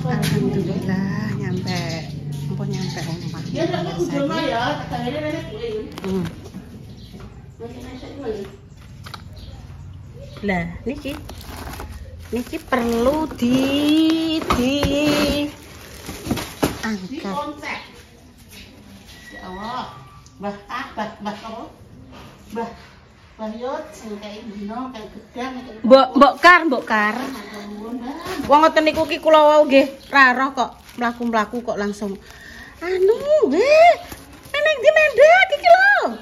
Alhamdulillah nyampe omah. Ya tak kudu ya, kagane nenek kuwi. Lah, niki perlu di angkat. Ya Allah. Mbah apa? Mbah Yot sing kae dino kae gedang. Mbok Kar. Wong ngoten niku ki kula wau nggih ra roh kok mlaku-mlaku kok langsung nenek di mendet iki lho.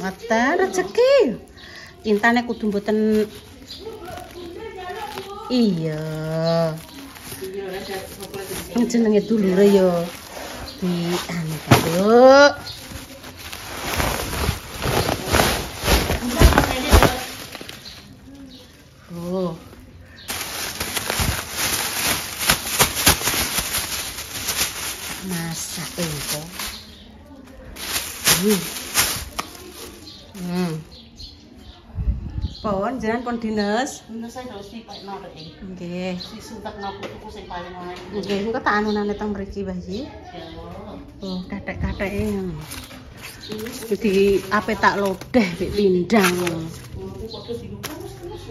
Ngoten rezeki. Intane kudu mboten iya. Jenenge dulure ya di anu. Oh. Masak engko. Pon jenengan pon dinas. Dinas saya harus dipakno rek iki. Nggih. Disuntakno putuku sing paling wae. Nggih, engko tak anunane teng mriki, Mbah Yi. Ya Allah. Oh, kathek-katheke. Jadi ape tak lodeh mek pindang.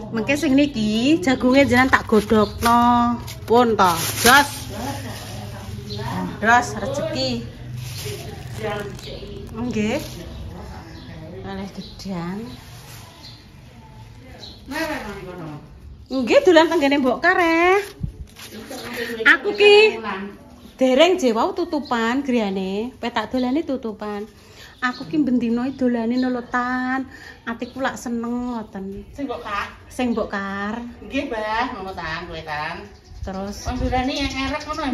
Mengke sing niki jagunge jenengan tak godhogno. Pun to, jos. Terus rezeki. Nggih. Oleh gedang. Nggih dolan tenggene Mbok Kare. Aku ki dereng jewau tutupan griyane, petak dolane tutupan. Aku ki bendino dolane nolotan. Atiku lak seneng ngoten. Sing Mbok Kar. Nggih, Mbah, ngono ta, kowe kan. Terus Pandurane yang erek ngono ya,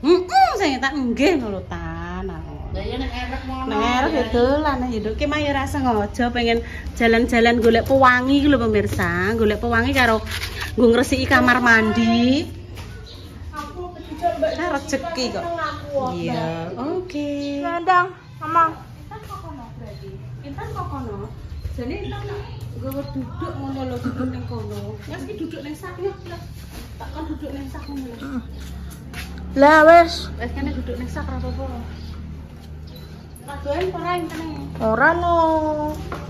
Mbah? Sing tak nggih nolotan. Lah ya nek erek ngono. Nek erek ya dolan hidup ki mah ya rasa ngojo pengen jalan-jalan golek pewangi iki lho pemirsa, golek pewangi karo nggo ngresiki kamar mandi. Aku coba Rezeki kok. Iya, oke. Landang, Mama. Intan kok kono berarti. Intan kok kono. Jane Intan nggawa duduk ngono lho, duduk ning kono. Wes ki duduk ning sak yo. Tak kon duduk ning sak ngono lho. Lah wes. Wes kene duduk ning sak ora apa-apa. Kadoen ora intene. Ora no.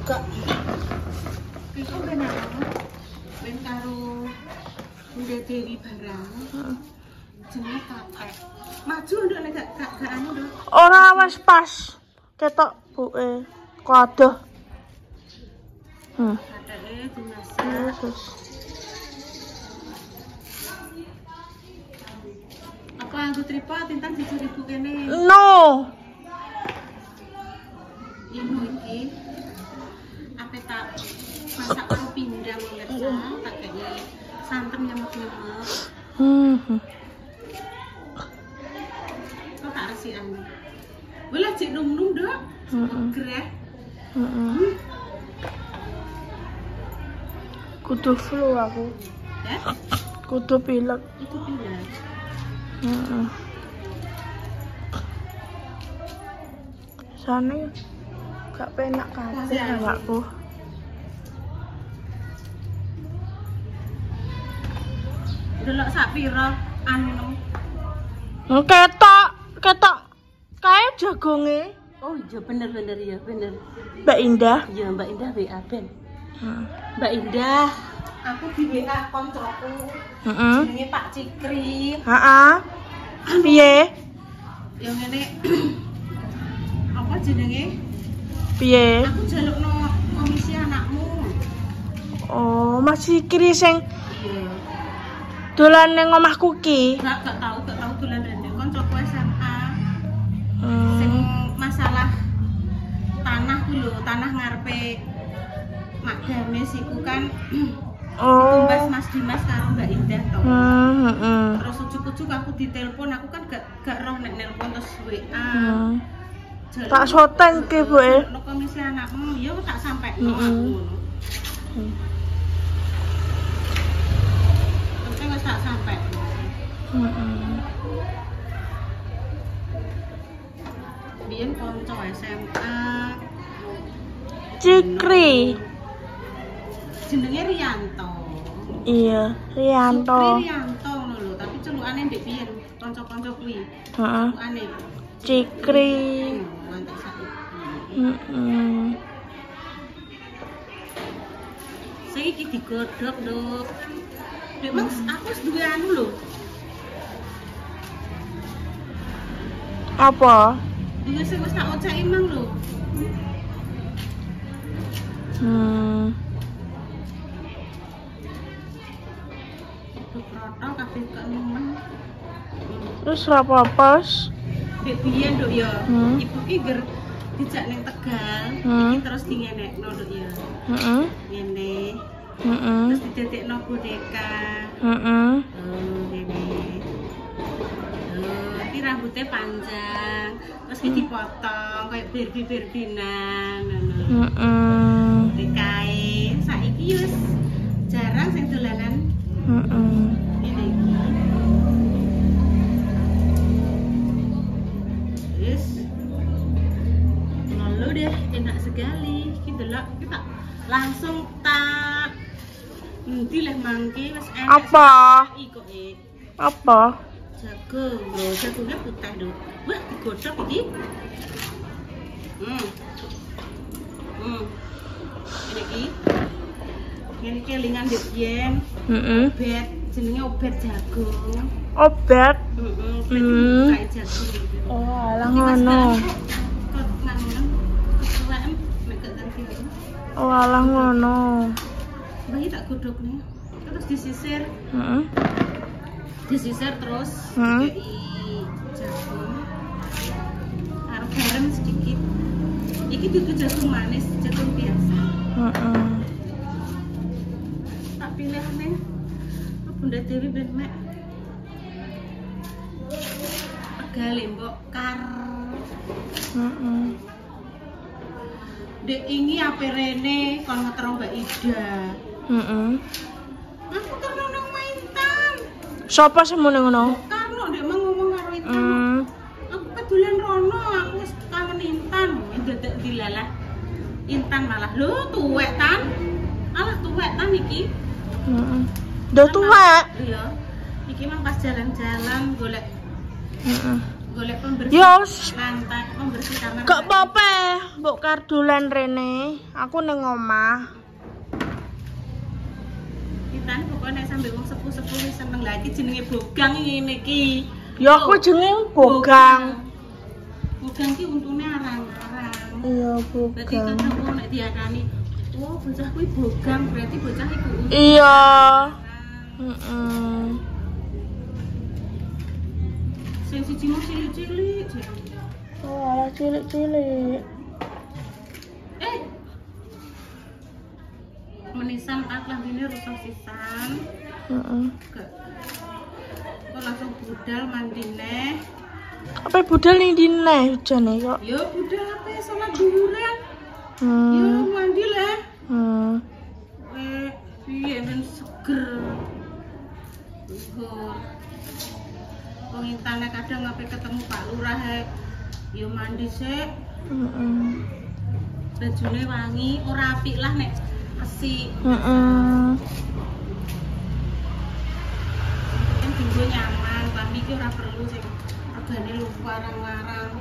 Gak. Iku ben aku. Ben karo Bunda Dewi barang. Jenenge kakek. Maju nduk nek gak anu nduk. Ora wes pas. Ketok buke. Kadoh. Kateke dimasak. Apa anggo tripod Intan dijuri bu kene. No. Ini iki ape tak masak karo pindang pemirsa, tak kene santen nyemek-nyemek. Kok tak resikan. Boleh cek num-num, Dok. Greh. Kudu flu aku. Ya? Kudu pilek. Itu pilek. Sana gak penak kabeh awakku. Delok sak pira anu. Ketok kae jagonge. Oh iya bener ya, bener. Mbak Indah. Iya Mbak Indah WA ben. Mbak Indah, aku di WA koncoku. Jenenge Pak Cikri. Heeh. Piye? Yang ngene apa jenenge? Piye? Aku jalukno komisi anakmu. Oh, masih kiri sing Iya. dolan ning omahku ki. Gak tahu dolan rene koncoku SMA. Sing masalah tanah ku lho, tanah ngarepe Mak Gamis iku kan. Oh. Tumbas Mas Dimas karo Mbak Indah to. Terus ujuk-ujuk aku ditelepon, aku kan gak roh nek nelpon terus WA. Tak soten ki, Bu. Nek komisi anakmu, ya tak sampekno aku ngono. Penting wis tak sampekno. Biyen kanca SMA. Cikri. Jenenge Rianto. Iya, Rianto. Rianto ngono lho, tapi Celukane ndek piye? Kanca-kanca kuwi. Heeh. Celukane. Cikri. Ngantek sakit. Saya iki digodhog, Nduk. Dek, Mas, aku wis duwe anu lho. Apa? Wis tak oceki mang lho. Protol kabeh kok nemen. Terus apa-apa? Dek biyen, Nduk ya. Ibu ki ger dijak ning Tegal, iki terus dingenekno, Nduk ya. Heeh. Ngene. Heeh. Terus didadekno boneka. Heeh. Ngene. Iki rambutnya panjang, terus ki dipotong kayak Barbie-Barbinan ngono. Heeh. Dikae saiki wis jarang sing dolanan. Heeh. Ini iki. Wis. Lalu deh, enak sekali. Kita delok kita langsung tak nanti leh mangke wis enak. Apa? Iko Apa? jagung. Lho, jagungnya putih lho. Wah, digodhog iki. Ini iki. Ini kelingan ndek yen. Obat, jenenge obat jagung. Obat. Kayak jagung iki. Oh, alah ngono. Kok nang kesuwen nek gak ngerti. Oh, alah ngono. Bayi tak godhogne. Terus disisir. Disisir terus dikei jagung. Karo garam sedikit. Iki dudu jagung manis, jagung biasa. Tak pilih ning Bunda Dewi ben mek. Pegale mbok kar. Dek ingi ape rene kon ngetero Mbak Ida. Aku terno nang Maintan. Siapa sih mune ngono? Karno ndek mau ngomong karo Intan. Aku pedulian rono, aku wis kangen Intan. Dadak dilalah. Intan malah lho tuwek tan. Alah tuwek tan iki. Udah tuwek. Iya. Iki mah pas jalan-jalan golek. Golek pembersih. Yos. Lantai, pembersih kamar. Gak apa-apa, mbok kardulan rene. Aku ning omah. Intan pokoknya nek sampe wong sepuh-sepuh wis seneng lagi jenenge bogang ngene iki. Ya aku jenenge bogang. Bogang ki untune arang-arang. Iya, Berarti bogang. ketemu nek diarani, "Oh, bocah kuwi bogang," berarti bocah iku. Iya. Sing siji mung cilik-cilik. Oh, cilik-cilik. Menisan tak lambene rusak sisan. Kok langsung budal mandine. Apa budal ning dine jane kok? Ya budal apa salat dhuwuran. Ya mandi lah. Piye ben seger. Wong intane kadang ape ketemu Pak Lurah ya mandi sik. Bajune wangi, ora apik lah nek kesik. Kan dinggo nyaman, klambi ki ora perlu sing regane luarang-larang.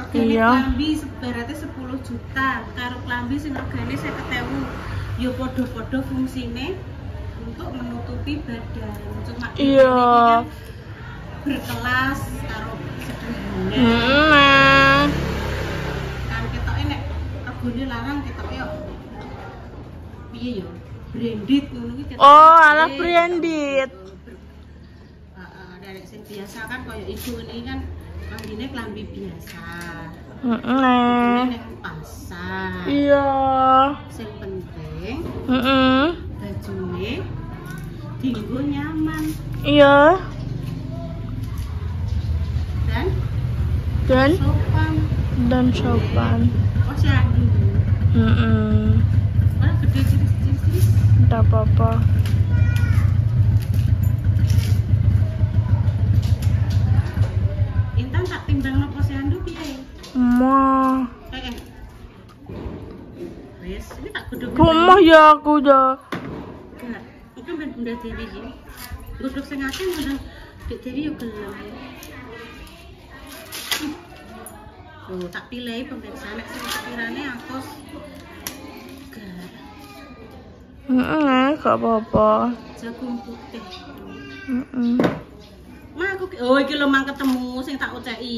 Regane klambi sebarate 10 juta, karo klambi sing regane 50.000. Ya padha-padha fungsine untuk menutupi badan. Cuma iya. Berkelas karo sederhana. Kan ketoke nek regane larang ketoke yo piye yo? Branded ngono ki ketoke. Oh, ala branded. Dari sing biasa kan koyo ibu ini kan klambine klambi biasa. Nek pasar. Iya. Sing penting bajune dienggo nyaman. Iya. Dan sopan. Oh, siadu. Wah, gede ciris-ciris. Enggak apa-apa. Intan tak timbang nopo siandu piye? Mah. Wes, ini tak godhog. Rumah ya aku dah. Enggak. Itu ben Bunda Dewi iki. Godhog sing akeh Dek Dewi yo gelem. Loh, tak pilih pemirsa nek sing sekirane akos. Gak. Gak apa-apa. Jagung putih. Heeh. Mah aku oh iki lho mang ketemu sing tak oceki.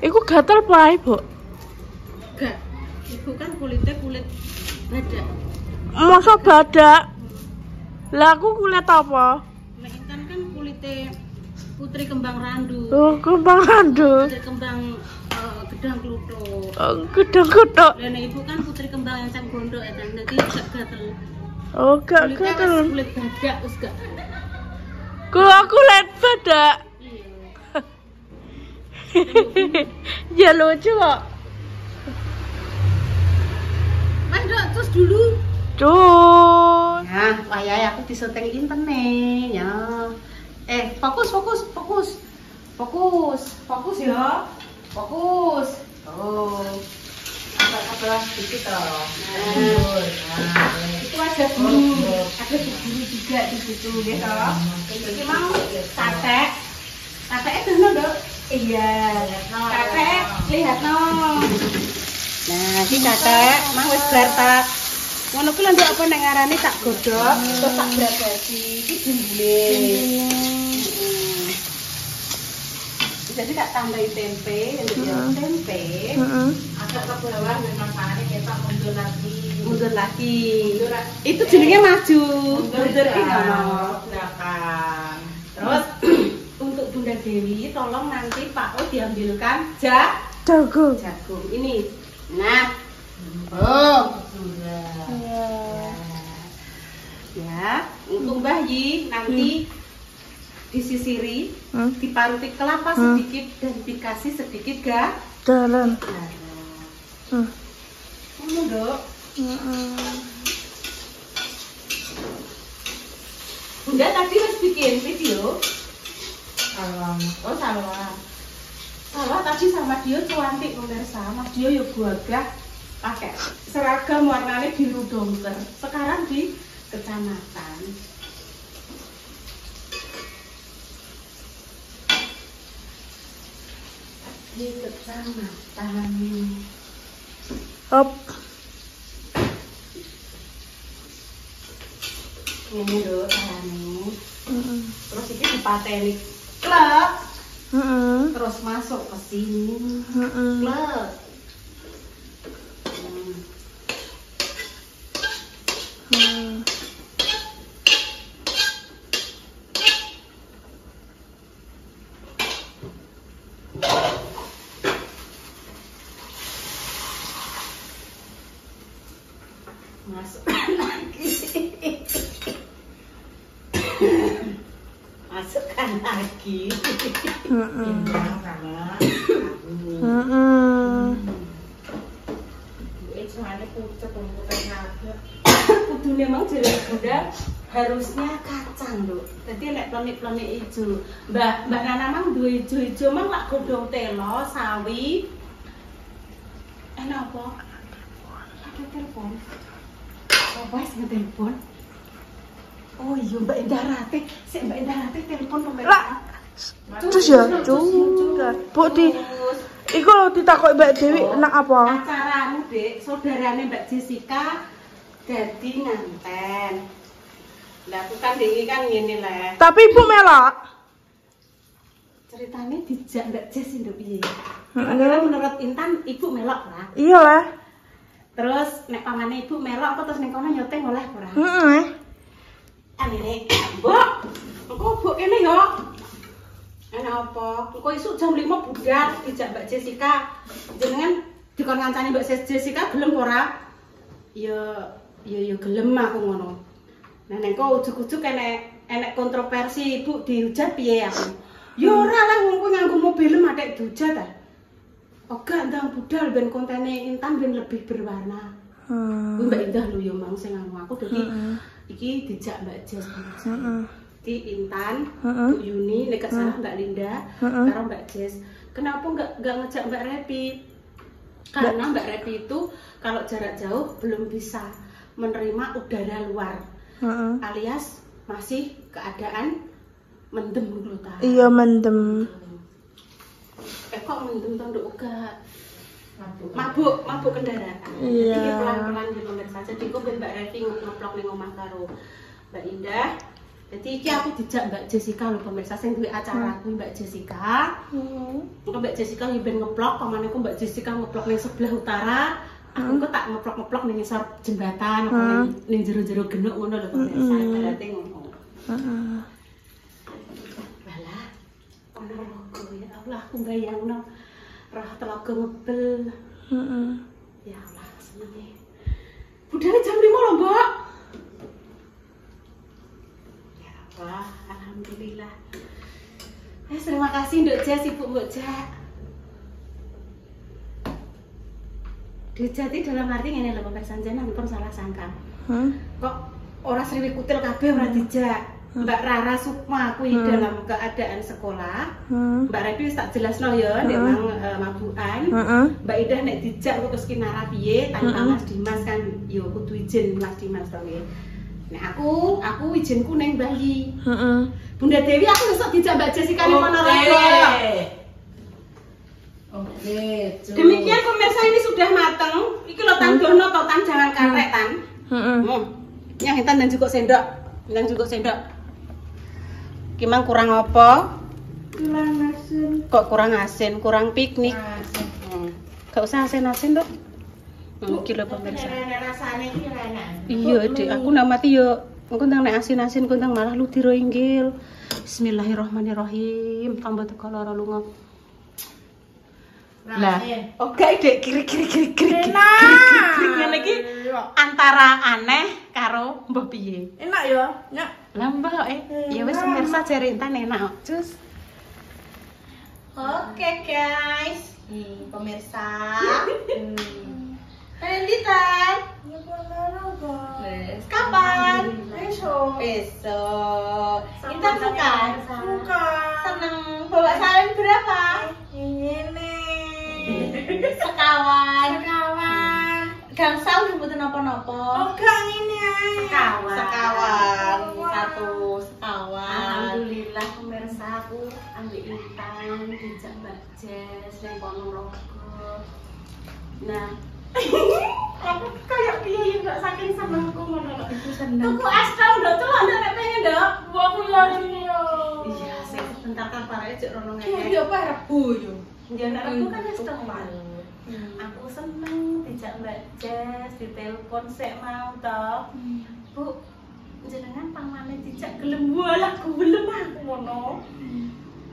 Iku gatel pae, Bu. Gak. Ibu kan kulitnya kulit badak. Masa badak? Lah aku kulit apa? Nek Intan kan kulitnya putri kembang randu. Oh, kembang randu. Putri kembang gedang kluthuk. Gedang-gedang. Dan ibu kan putri kembang encang gondok ya, nanti gak gatel. Oh, gak Kulitnya gatel. wis kulit badak wis gak. Kalau aku lihat badak. Iya. Ya lucu kok. Mas Dok, terus dulu. Cus. Nah, wayah aku disyuting Intan nih, ya. Fokus ya. Fokus. Oh. Apa dikit toh. Itu ada guru juga di situ ya toh. Ini mau sate. Sate itu Dok. Iya. Sate lihat no. Nah, iki sate mang wis bar tak. Ngono ku lho Nduk apa nek ngarani tak godhog, terus tak brabasi. Iki bumbune. Jadi tak tambahin tempe, tempe. Agak ke bawah dan masakane ketok mundur lagi. Itu jenenge maju. Mundur iki ngono. Belakang. Terus untuk Bunda Dewi tolong nanti Pak O diambilkan jagung. Ini. Nah. Oh, sudah. Ya, untuk Mbah Yi nanti disisiri, diparuti kelapa sedikit dan dikasih sedikit Dalam. Ini Dok. Bunda tadi harus bikin video. Oh salah. Salah tadi sama dia cuantik pemirsa. Mas Dio yo gagah pakai seragam warnanya biru dongker. Sekarang di kecamatan. Di kecamatan. Hop. Ini Dok carane. Terus ini dipateni klep. Terus masuk ke sini. Klep. Masukkan lagi. Masukkan lagi. Kudu memang jelas Bunda harusnya kacang Dok. Jadi nek plemik-plemik ijo. Mbak Nana mang duwe ijo-ijo mang lak godhong telo, sawi. Enak apa? Ada telepon. Apa sih telepon? Oh iya Mbak Indarate, Mbak Indarate telepon pemirsa. Terus ya, Bu di iku ditakoki Mbak Dewi enak apa? Acaramu, Dek, saudarane Mbak Jessica dadi nganten. Lah aku kan iki kan ngene lah. Tapi Ibu melok. Ceritanya dijak Mbak Jess nduk piye? Karena menurut Intan Ibu melok lah. Iya lah. Terus nek pamane Ibu melok apa terus ning kono nyoteng oleh ora? Heeh. Anene, Mbok. Engko Mbok kene yo. Enak apa? Engko isuk jam 5 budal dijak Mbak Jessica. Jenengan dikon ngancani Mbak Jessica gelem ora? Ya gelem aku ngono. Nah nek kok ujug-ujug enek kontroversi Ibu dihujat piye aku? Ya ora lah wong kuwi nganggo mobil matek dihujat ta. Oga ndang budal ben kontene Intan ben lebih berwarna. Mbak Indah lho ya mau sing anu aku dadi iki dijak Mbak Jes. Di Intan, Bu Yuni, nek salah Mbak Linda, karo Mbak Jes. Kenapa nggak ngejak Mbak Repi? Karena Mbak Repi itu kalau jarak jauh belum bisa menerima udara luar, alias masih keadaan mendem dulu ta. Iya mendem. Kok mendem to nduk uga. Mabuk kendaraan. Iya. Jadi pelan-pelan di pemirsa. Jadi kok Mbak Repi ngeplok ning omah karo Mbak Indah. Jadi iki aku dijak Mbak Jessica lho pemirsa sing duwe acara kuwi Mbak Jessica. Mbak Jessica ben ngeplok, pamane ku Mbak Jessica ngeplok ning sebelah utara. Aku kok tak ngeplok-ngeplok ning ngisor jembatan apa ning jero-jero genuk ngono lho pemirsa. Berarti ngono. Walah. Ono ya Allah aku bayangno roh telaga ngebel. Ya Allah senenge. Budane jam 5 lho, Mbak. Wah, alhamdulillah. Terima kasih Nduk Jas, Ibu Mbok Jak. Dijati dalam arti ngene lho pemirsa jenengan pun salah sangka. Kok ora sriwi kutil kabeh ora dijak. Mbak Rara Sukma kuwi dalam keadaan sekolah. Mbak Repi wis tak jelasno ya nek mang mabukan. Mbak Indah nek dijak kok ke Kinara piye tanpa Mas Dimas kan yo kudu izin Mas Dimas to nggih. Nek aku izinku ning Bali. Bunda Dewi aku besok dijak Mbak Jessica ning Ponorogo. Oke. Demikian pemirsa ini sudah mateng. Iki lho Tan Dono to Tan jangan karek Tan. Yang hitam dan juga sendok. Yang juga sendok. Gimana kurang apa? Kurang asin. Kok kurang asin? Kurang piknik. Gak usah asin-asin, Dok. Iki lho pemirsa. Rasane iki enak. Iya, Dik, aku nak mati yo engko nang nek asin-asin kok nang malah ludiro inggil. Bismillahirrahmanirrahim. Tambah teko lara lunga. Lah, oke Dek, kiri. Ngene iki antara aneh karo mbah piye. Enak ya, Nyak. Lah mbak ya wis pemirsa jare entan enak kok. Cus. Oke guys, pemirsa. Renditan. Kapan? Besok. Kita bukan. Seneng bawa salin berapa? Ini. Sekawan. Gangsal dibutuhin apa-apa. Gang ini ae. Sekawan. Satu sekawan. Alhamdulillah pemirsa aku ambil Intan dijak Mbak Jes ning Ponorogo. Nah, aku kayak piye Mbak saking senengku ngono lho iku seneng. Tuku es tau ndok celok nek pengen ndok. Aku lagi yo. Iya, sing sebentar kan parane cek rono ngene. Iya, apa Rebu yo. Ya nek aku kan wis teman. Aku seneng dijak Mbak Jes ditelepon sik mau toh. Bu, jenengan pamane dijak gelem walah gelem aku ngono.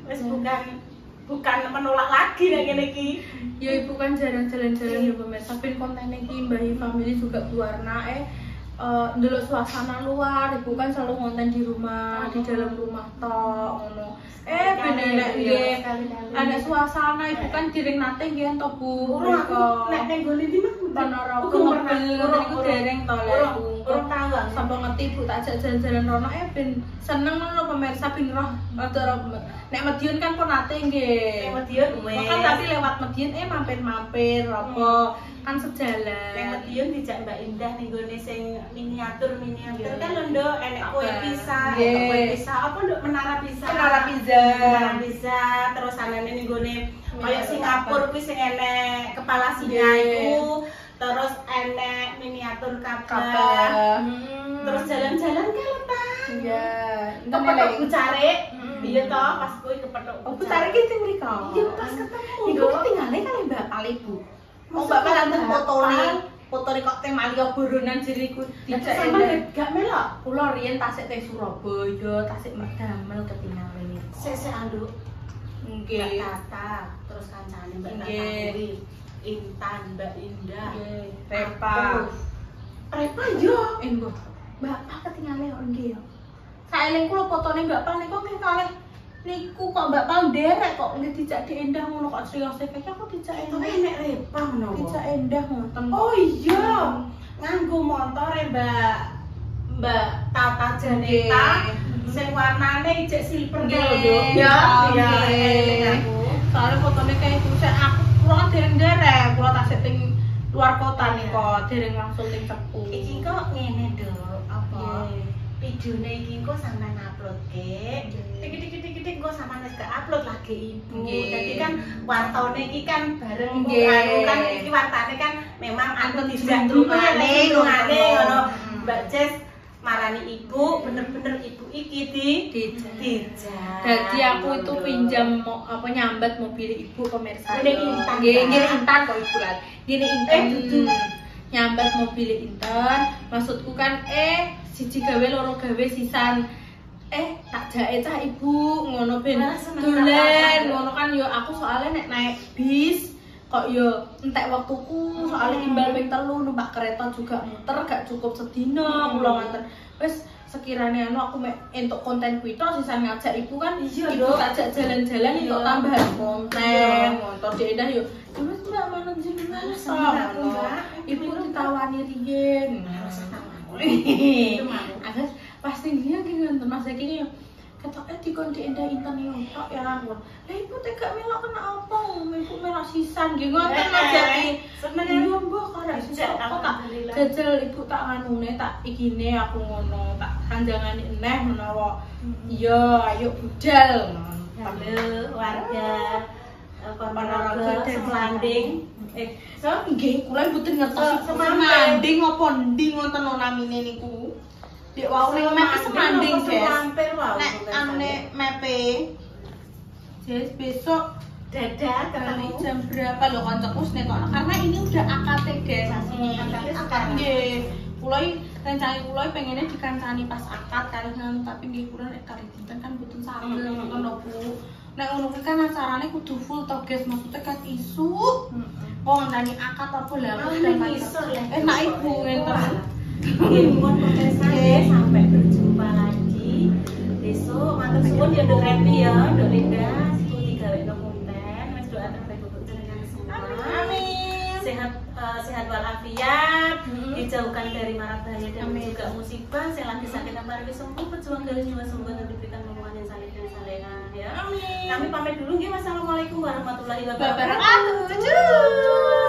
Wis bukan menolak lagi nek ngene iki. Ya ibu kan jarang jalan-jalan ya pemirsa. Tapi konten ini Mbak Family juga berwarna ndelok suasana luar. Ibu kan selalu konten di rumah, di dalam rumah tok ngono. Bener nggih. Ada suasana ibu kan diring nate nggih to Bu. Nek ning gone ndi mah Ponorogo ngebel iku dereng to lho ibu. Urung tahu. Sampai ngerti Bu tak ajak jalan-jalan rono ben seneng ngono pemirsa ben roh nek Madiun kan pun nate nggih. Nek Madiun wis. Kan tapi lewat Madiun mampir-mampir apa kan sejalan. Nek Madiun dijak Mbak Indah ning gone sing miniatur kan lho Nduk enek kue pisah, apa Nduk menara pisah. Terus anane ning gone kaya Singapura kuwi sing enek kepala singa iku. Terus enek miniatur kapal. Terus jalan-jalan kan ta. Iya. Kepethuk Bucarik. Iya toh, pas kuwi kepethuk. Bucarik iki mriko. Iya pas ketemu. Iku tinggalnya kali Mbak Pali Bu. Mau bapak nonton foto kok Temalia Boronan jeriku dijak endah. Gak melok. Kula riyen tasik teng Surabaya, tasik Damel ketinggalan niku. Sesek anduk. Nggih. Tata, terus kancane Mbak Tata kuwi. Intan, Mbak Indah. Nggih. Repa yo. Mbah. Bapak ketinggalan kok nggih. Saeling kula fotone Mbak Pal niku nggih kalih niku kok Mbak Pal nderek kok nggih dijak di Endah ngono kok serius iki aku dijak Endah. Enek Repa menawa. Dijak Endah ngoten. Oh iya. nganggo motor Mbak Tata Janeta sing warnane ijek silver Nggih, ya. iya. Aku. Soalnya fotonya kayak itu aku pulang dereng pulang tak setting luar kota nih kok dereng langsung ting cepu. Iki kok ngene, Dok. Apa? Nggih. Videone iki kok sampean upload ke. Tik-tik kok sampean wis upload lagi Ibu. Nggih. Jadi kan wartone iki kan bareng Nggih. anu kan iki wartane kan memang anu Dijak drungane drungane, ngono. Mbak Jess marani Ibu, bener-bener Ibu iki dijak. Jadi aku itu pinjam nyambat mobil ibu pemirsa. Ini Intan, Nggih, Mbak. Intan kok ibu lah. Gini Intan. Dudu. Nyambat mobil Intan. Maksudku kan siji gawe loro gawe sisan. Tak jake cah ibu ngono ben Wah, seneng dolen banget. ngono kan yo aku soalnya nek naik bis kok yo entek waktuku soalnya imbal ping 3 numpak kereta juga muter gak cukup sedina kula ngoten. Wis sekiranya aku mek entuk konten kuwi tok sisan ngajak ibu kan Iya, ibu Dok. tajak jalan-jalan Iya. entuk tambahan konten Iya. motor diendah yo wis mbak manut jenengan Seneng aku, Mbak. ibu ditawani riyen Harus tahu. Agar pasti dia ki ngoten Mas iki yo ketok dikon diendah Intan yo tok ya ngono. Lah ibu tega melok kena apa? Ibu melok sisan nggih ngoten Mas Jaki. Seneng. Iya mbah karek Dijak, sisan kok tak alhamdulillah. jajal ibu tak nganune tak ikine aku ngono tak kanjangane eneh menawa iya ayo budal ngono. Halo warga Ponorogo Ponorogo dan Selanding. So nggih kula mboten ngertos Semanding. semanding apa ndi ngoten no namine niku. Dek wau ning map semanding, Guys. Mampir wae. Nek anune mepe Jess besok dadah kali ketemu. jam berapa lo koncoku nek kono karena ini udah akad guys aslinya akad nggih kula rencana kula pengennya dikancani pas akad kali ngono tapi nggih kula nek kali dinten kan mboten saged ngono Bu nek ngono kuwi kan acarane kudu full to guys maksudnya kan isu kok ngenteni akad apa lah aku udah Iso lah. enak ibu ngenten Nggih, mohon pemirsa sampai berjumpa lagi besok. Matur suwun ya Dok Repi ya, Dok Linda, siku digawekno konten. Wis doa terbaik untuk jenengan semua. amin Sehat walafiat, dijauhkan dari mara bahaya dan Amin. juga musibah. Saya lagi sakit dan mari sembuh, berjuang dari jiwa sembuh dan diberikan hubungan yang saleh dan salehah ya. Amin. Kami pamit dulu nggih. Wassalamualaikum warahmatullahi wabarakatuh. Wabarakatuh.